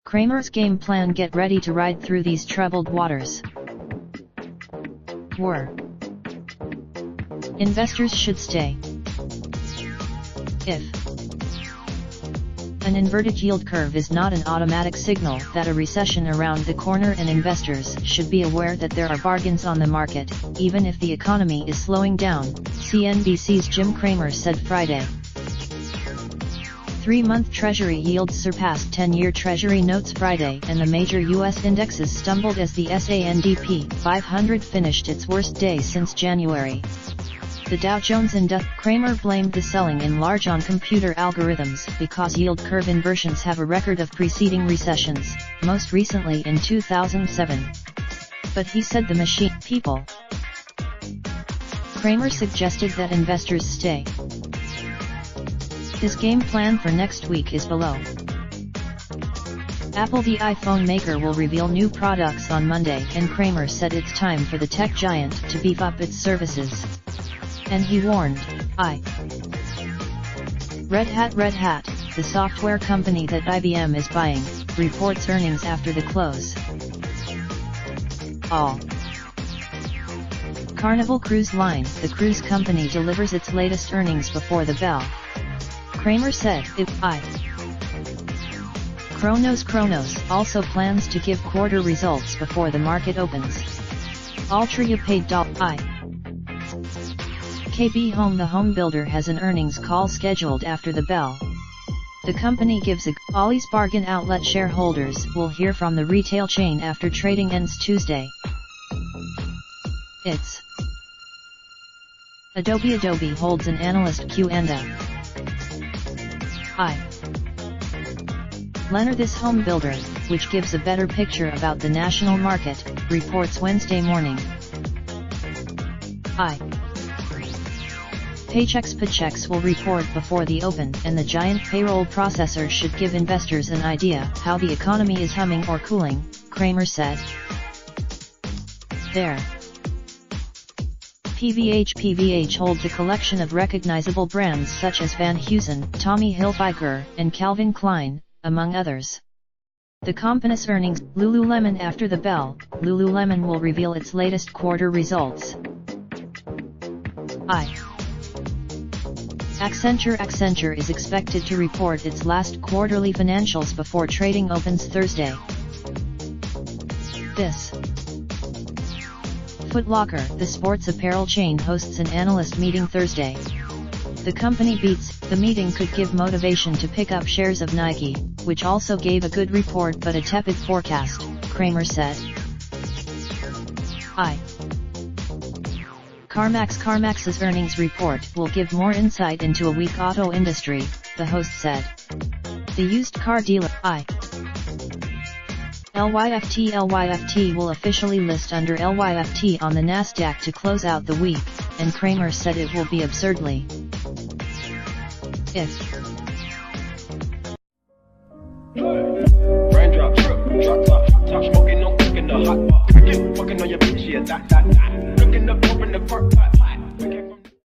Cramers game plan: get ready to ride through these troubled waters. Investors should stay. If an inverted yield curve is not an automatic signal that a recession around the corner, and investors should be aware that there are bargains on the market, even if the economy is slowing down, CNBC's Jim Cramers said Friday. 3-month Treasury yields surpassed 10-year Treasury notes Friday, and the major U.S. indexes stumbled as the S&P 500 finished its worst day since January. The Dow Jones Cramer blamed the selling in large on computer algorithms because yield curve inversions have a record of preceding recessions, most recently in 2007. But he said the machine people. Cramer suggested that investors stay. His game plan for next week is below. Apple, the iPhone maker, will reveal new products on Monday, and Cramer said it's time for the tech giant to beef up its services. And he warned, Red Hat, the software company that IBM is buying, reports earnings after the close. Carnival Cruise Line, the cruise company, delivers its latest earnings before the bell. Cramer said, Kronos also plans to give quarter results before the market opens. Altria paid KB Home, the home builder, has an earnings call scheduled after the bell. The company gives Ollie's Bargain Outlet shareholders will hear from the retail chain after trading ends Tuesday. It's Adobe holds an analyst Q&A. Lennar, this home builder, which gives a better picture about the national market, reports Wednesday morning. Paychex will report before the open, and the giant payroll processor should give investors an idea how the economy is humming or cooling, Cramer said. There. PVH holds a collection of recognizable brands such as Van Heusen, Tommy Hilfiger, and Calvin Klein, among others. The company's earnings. Lululemon after the bell. Lululemon will reveal its latest quarter results. Accenture is expected to report its last quarterly financials before trading opens Thursday. Foot Locker, the sports apparel chain, hosts an analyst meeting Thursday. The company beats. The meeting could give motivation to pick up shares of Nike, which also gave a good report but a tepid forecast, Cramer said. CarMax's earnings report will give more insight into a weak auto industry, the host said. The used car dealer, LYFT will officially list under LYFT on the Nasdaq to close out the week, and Cramer said it will be absurdly. Raindrop, drop top smoking, no cooking the hot pot. Fucking on your bitch, yeah, that. Looking up, open the park pot.